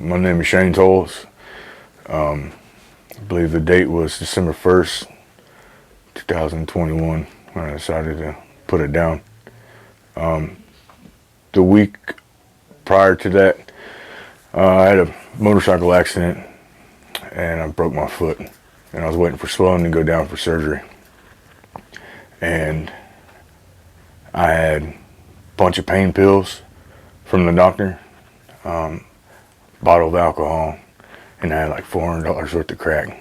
My name is Shane Tolles. I believe the date was December 1st, 2021, when I decided to put it down. The week prior to that, I had a motorcycle accident and I broke my foot. And I was waiting for swelling to go down for surgery. And I had a bunch of pain pills from the doctor, bottle of alcohol, and I had like $400 worth of crack.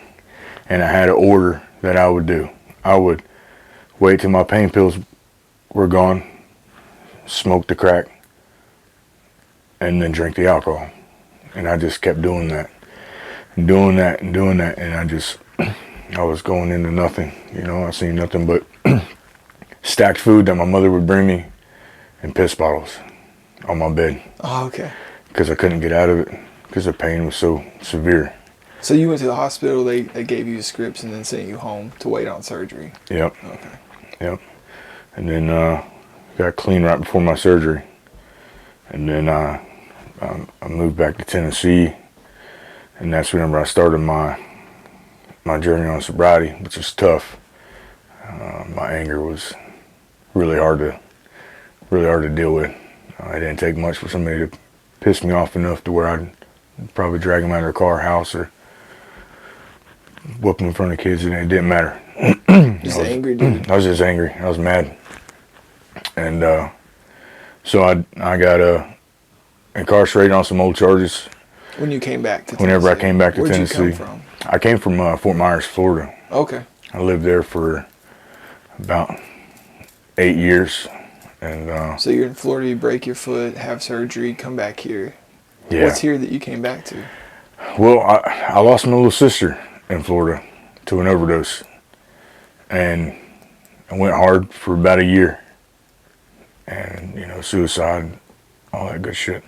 And I had an order that I would do. I would wait till my pain pills were gone, smoke the crack, and then drink the alcohol. And I just kept doing that, and doing that, and doing that, and I was going into nothing. You know, I seen nothing but stacked food that my mother would bring me and piss bottles on my bed. Oh, okay. Because I couldn't get out of it because the pain was so severe. So you went to the hospital, they gave you scripts and then sent you home to wait on surgery? Yep. Okay. Yep. And then got clean right before my surgery. And then I moved back to Tennessee, and that's whenever I started my journey on sobriety, which was tough. My anger was really hard to deal with. It didn't take much for somebody to piss me off enough to where I'd probably drag them out of their car, house, or whoop them in front of kids, and it didn't matter. Just angry, dude. I was just angry. I was mad. And so I got incarcerated on some old charges. When you came back to Tennessee? Whenever I came back to Tennessee. Where'd you come from? I came from Fort Myers, Florida. Okay. I lived there for about 8 years. And so you're in Florida, you break your foot, have surgery, come back here. Yeah. What's here that you came back to? Well, I lost my little sister in Florida to an overdose. And I went hard for about a year. And, you know, suicide, all that good shit.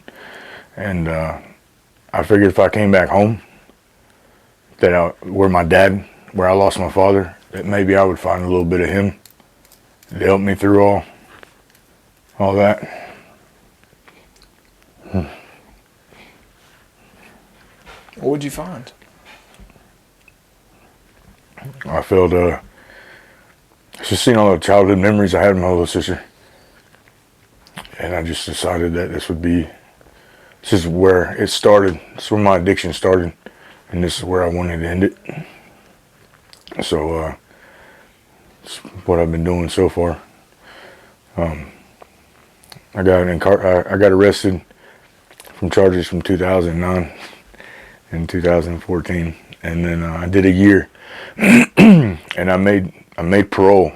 And I figured if I came back home, where I lost my father, that maybe I would find a little bit of him to help me through all that. What would you find? I felt just seeing all the childhood memories I had with my little sister, and I just decided that this is where it started. This is where my addiction started, and this is where I wanted to end it. So it's what I've been doing so far. I got arrested from charges from 2009 and 2014, and then I did a year, and I made parole.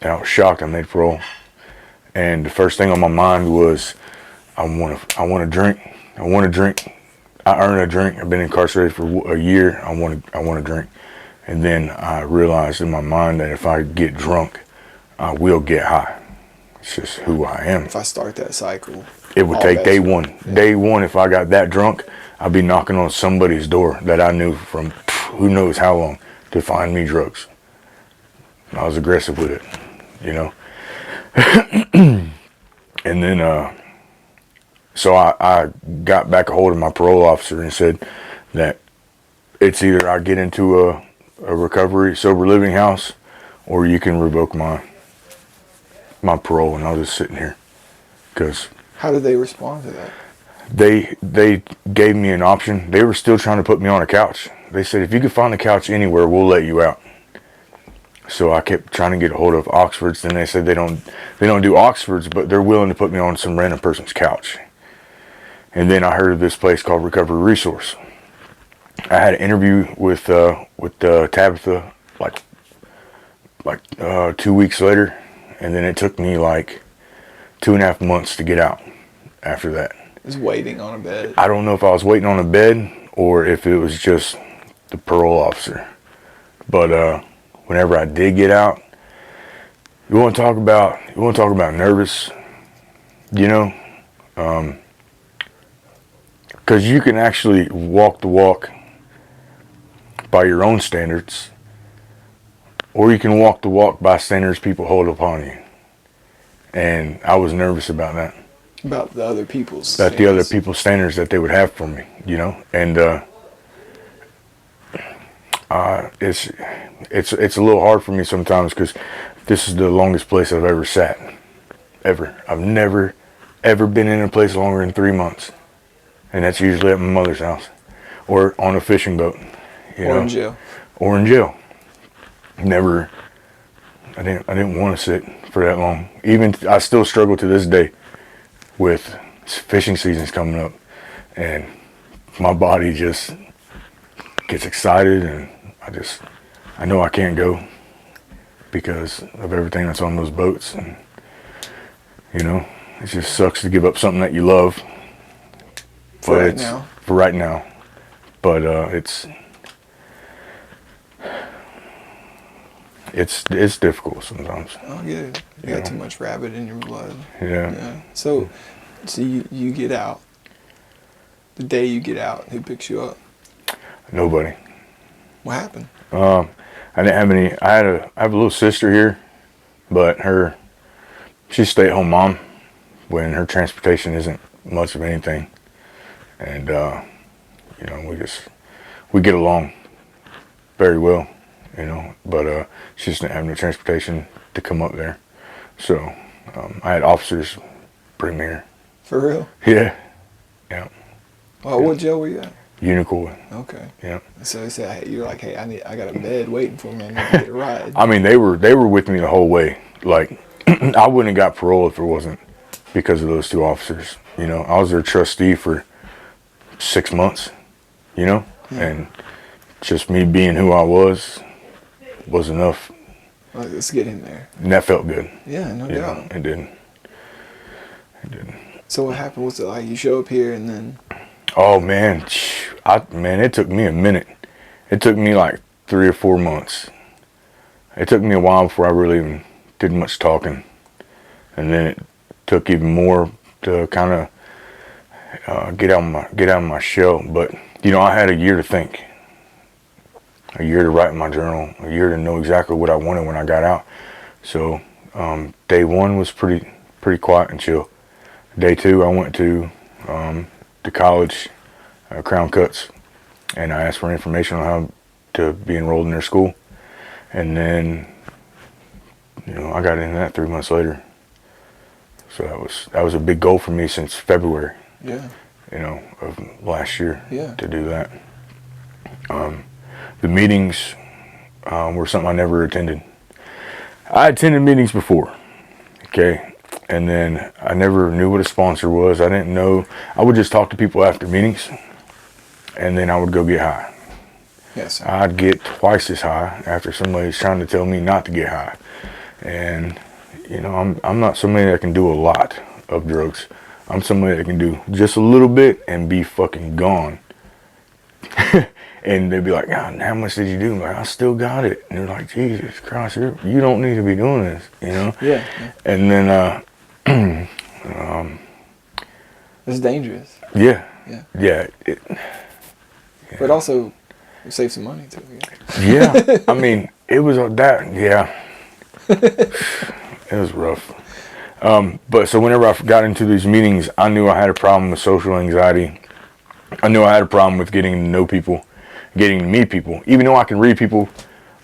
And I was shocked I made parole, and the first thing on my mind was I want to drink. I earned a drink. I've been incarcerated for a year. I want to drink. And then I realized in my mind that if I get drunk, I will get high. It's just who I am. If I start that cycle, it would take day one. Yeah. Day one, if I got that drunk, I'd be knocking on somebody's door that I knew from who knows how long to find me drugs. I was aggressive with it, you know. And then, so I got back a hold of my parole officer and said that it's either I get into a recovery, sober living house, or you can revoke my parole. And I was just sitting here. Because how did they respond to that? They gave me an option. They were still trying to put me on a couch. They said, if you could find a couch anywhere, we'll let you out. So I kept trying to get a hold of Oxford's. Then they said they don't do Oxford's, but they're willing to put me on some random person's couch. And then I heard of this place called Recovery Resource. I had an interview with Tabitha like 2 weeks later, and then it took me like 2.5 months to get out after that. Was waiting on a bed. I don't know if I was waiting on a bed or if it was just the parole officer. But whenever I did get out, you want to talk about nervous, you know, because you can actually walk the walk by your own standards, or you can walk the walk by standards people hold upon you. And I was nervous about that. About the other people's About the other standards. people's standards that they would have for me, you know, and it's a little hard for me sometimes because this is the longest place I've ever sat, ever. I've never ever been in a place longer than 3 months, and that's usually at my mother's house or on a fishing boat, you Or know, in jail. or in jail. Never. I didn't want to sit for that long. Even I still struggle to this day with fishing seasons coming up, and my body just gets excited, and I know I can't go because of everything that's on those boats, and you know, it just sucks to give up something that you love. For But right it's now. for right now. But it's difficult sometimes. Oh, yeah. You got too much rabbit in your blood. Yeah. Yeah. So you get out. The day you get out, who picks you up? Nobody. What happened? I didn't have any. I have a little sister here, but she's a stay-at-home mom when her transportation isn't much of anything, and you know, we get along very well, you know, but she just didn't have no transportation to come up there, so I had officers bring me here. For real? Yeah. Yeah. Oh, what jail were you at? Unicorn. Okay. Yeah. So they said, hey, you're like, hey, I got a bed waiting for me. I need to get a ride. I mean, they were with me the whole way. Like, I wouldn't have got parole if it wasn't because of those two officers. You know, I was their trustee for 6 months, you know, and just me being who I was enough. Like, let's get in there. And that felt good. Yeah, no You know, doubt. it did. It did. So what happened? Was it like you show up here and then? Oh man, it took me a minute. It took me like 3 or 4 months. It took me a while before I really even did much talking, and then it took even more to kind of get out of my shell. But you know, I had a year to think, a year to write in my journal, a year to know exactly what I wanted when I got out. So day one was pretty quiet and chill. Day two, I went to the college, Crown Cuts, and I asked for information on how to be enrolled in their school. And then, you know, I got into that 3 months later. So that was a big goal for me since February, Yeah. you know, of last year. Yeah. To do that. The meetings were something I never attended. I attended meetings before, okay, and then I never knew what a sponsor was. I didn't know. I would just talk to people after meetings, and then I would go get high. Yes. I'd get twice as high after somebody's trying to tell me not to get high. And, you know, I'm not somebody that can do a lot of drugs. I'm somebody that can do just a little bit and be fucking gone. And they'd be like, God, how much did you do? I'm like, I still got it. And they're like, Jesus Christ, you don't need to be doing this, you know? Yeah. And then, It's dangerous. yeah. Yeah. Yeah. But also, it saves some money too. Yeah. I mean, it was that, yeah. It was rough. But so whenever I got into these meetings, I knew I had a problem with social anxiety. I knew I had a problem with getting to know people, getting to meet people. Even though I can read people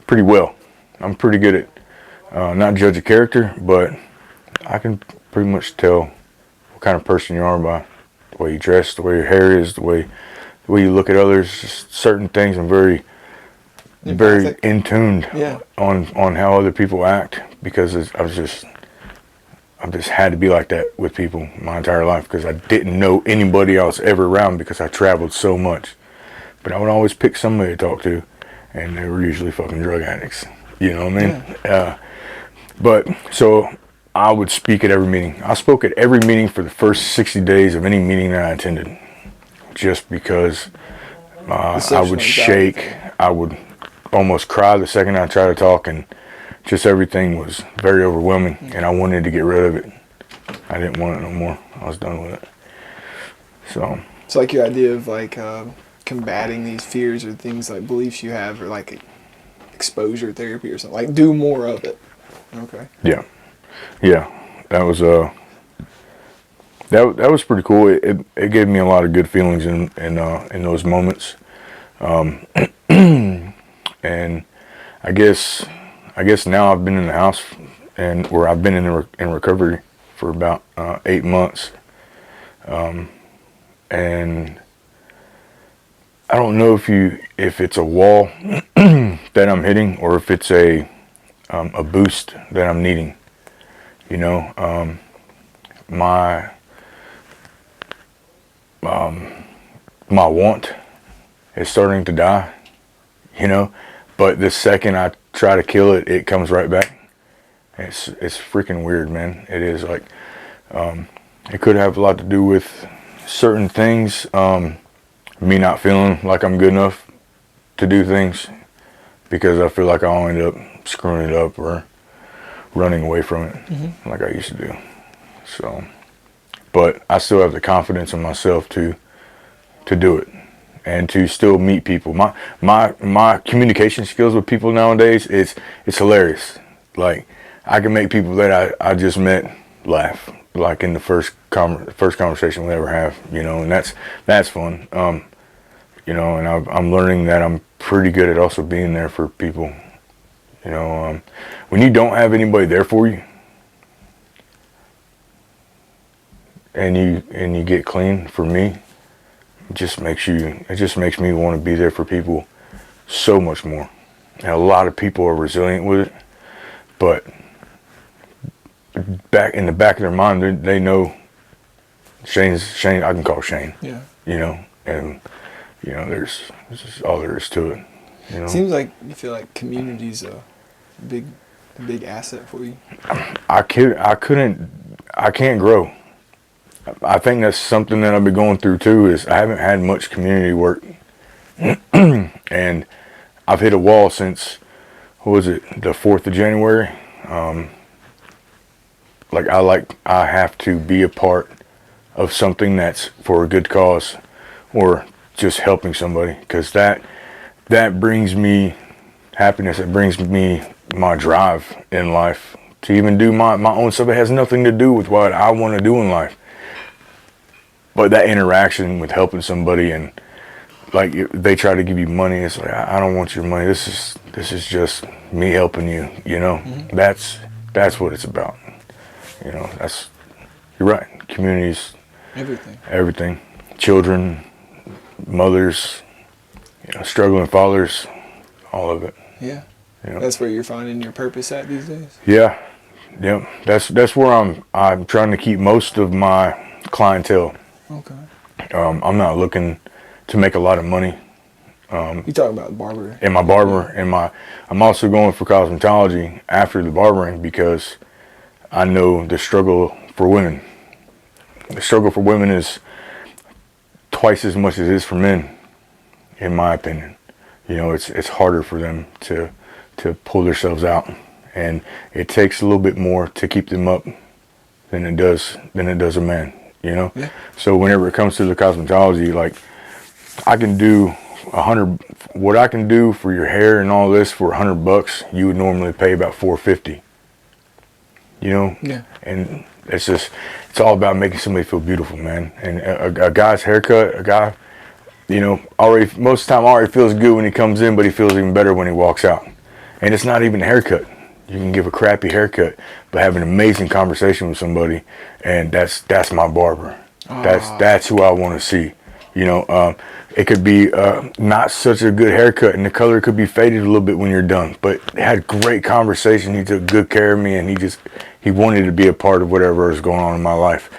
pretty well, I'm pretty good at not judge a character, but I can pretty much tell what kind of person you are by the way you dress, the way your hair is, the way you look at others. Just certain things I'm very Empathic. in tuned Yeah. on how other people act, because I've just had to be like that with people my entire life, because I didn't know anybody else ever around because I traveled so much. But I would always pick somebody to talk to, and they were usually fucking drug addicts. You know what I mean? Yeah. But so I would speak at every meeting. I spoke at every meeting for the first 60 days of any meeting that I attended, just because I would shake. I would almost cry the second I tried to talk, and just everything was very overwhelming, and I wanted to get rid of it. I didn't want it no more. I was done with it. So It's like your idea of like combating these fears or things like beliefs you have, or like exposure therapy or something. Like do more of it. Okay. yeah, that was that was pretty cool. It gave me a lot of good feelings in those moments. And I guess now I've been in the house and where I've been in recovery for about 8 months, and I don't know if it's a wall that I'm hitting or if it's a boost that I'm needing. You know, my my want is starting to die. You know, but the second I try to kill it, it comes right back. It's freaking weird, man. It is like it could have a lot to do with certain things. Me not feeling like I'm good enough to do things because I feel like I'll end up screwing it up or running away from it like I used to do. So, but I still have the confidence in myself to do it and to still meet people. My communication skills with people nowadays it's hilarious. Like I can make people that I just met laugh, like in the first conversation we'll ever have, you know, and that's fun. You know, and I'm learning that I'm pretty good at also being there for people. You know, when you don't have anybody there for you, and you get clean, for me, it just makes me want to be there for people so much more. And a lot of people are resilient with it, but back in the back of their mind, they know Shane. I can call Shane. Yeah. You know, and you know, this is all there is to it. You know? Seems like you feel like community's a big asset for you. I can't grow. I think that's something that I've been going through too. Is I haven't had much community work, and I've hit a wall since what was it, the 4th of January. I have to be a part of something that's for a good cause, or just helping somebody, because that brings me happiness. It brings me my drive in life to even do my own stuff. It has nothing to do with what I want to do in life, but that interaction with helping somebody, and like they try to give you money, it's like I don't want your money. This is just me helping you. You know, that's what it's about. You know, you're right. Communities, everything, children, mothers, you know, struggling fathers, all of it. Yeah. You know? That's where you're finding your purpose at these days? Yeah. Yeah. That's where I'm trying to keep most of my clientele. Okay. I'm not looking to make a lot of money. You talking about barber? In my barber, I'm also going for cosmetology after the barbering, because I know the struggle for women. The struggle for women is twice as much as it is for men, in my opinion. You know, it's harder for them to pull themselves out, and it takes a little bit more to keep them up than it does a man. You know, yeah. So whenever it comes to the cosmetology, like I can do what I can do for your hair and all this for $100, you would normally pay about $450. You know, yeah. And it's all about making somebody feel beautiful, man. And a guy's haircut, a guy, you know, most of the time already feels good when he comes in, but he feels even better when he walks out. And it's not even a haircut. You can give a crappy haircut, but have an amazing conversation with somebody, and that's my barber. That's who I want to see. You know, it could be not such a good haircut, and the color could be faded a little bit when you're done, but had great conversation. He took good care of me, and he wanted to be a part of whatever is going on in my life.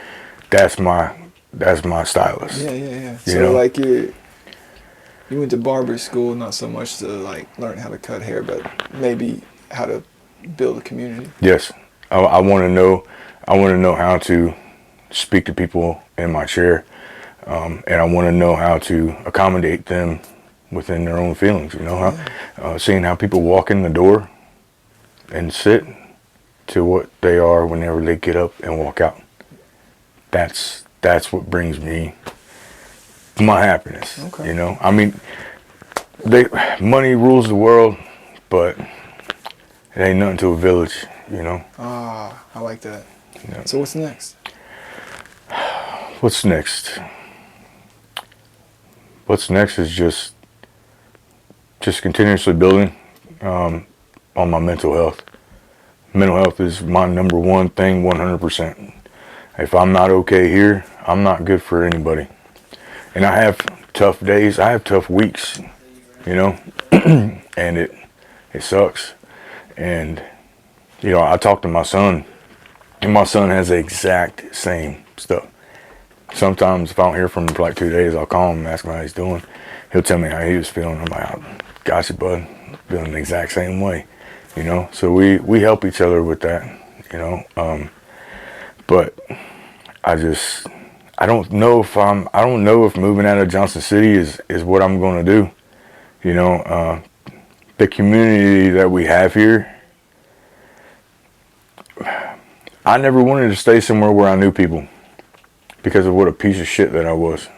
That's my stylist. Yeah. So like you went to barber school, not so much to like learn how to cut hair, but maybe how to build a community. Yes, I want to know. I want to know how to speak to people in my chair, and I want to know how to accommodate them within their own feelings. You know, seeing how people walk in the door and sit to what they are whenever they get up and walk out. That's what brings me my happiness. Okay. You know, I mean, money rules the world, but it ain't nothing to a village, you know. I like that. Yeah. So what's next? What's next? What's next is just continuously building on my mental health. Mental health is my number one thing, 100%. If I'm not okay here, I'm not good for anybody. And I have tough days. I have tough weeks, you know, and it sucks. And, you know, I talk to my son, and my son has the exact same stuff. Sometimes if I don't hear from him for like 2 days, I'll call him and ask him how he's doing. He'll tell me how he was feeling. I'm like, oh, gotcha, bud. Feeling the exact same way, you know. So we help each other with that, you know. But I don't know if moving out of Johnson City is what I'm going to do. You know, the community that we have here, I never wanted to stay somewhere where I knew people because of what a piece of shit that I was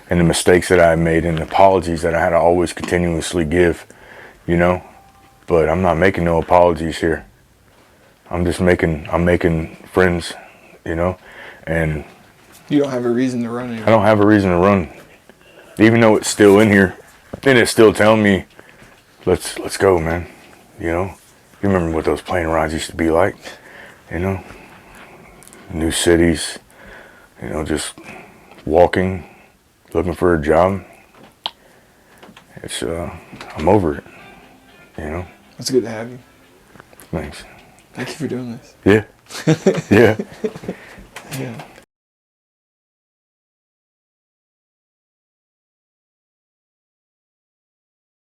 and the mistakes that I made and the apologies that I had to always continuously give, you know. But I'm not making no apologies here. I'm making friends, you know, and You don't have a reason to run anymore. I don't have a reason to run, even though it's still in here, and it's still telling me, let's go, man. You know, you remember what those plane rides used to be like, you know, new cities, you know, just walking, looking for a job. It's I'm over it, you know. It's good to have you. Thanks. Thank you for doing this. Yeah. Yeah. Yeah.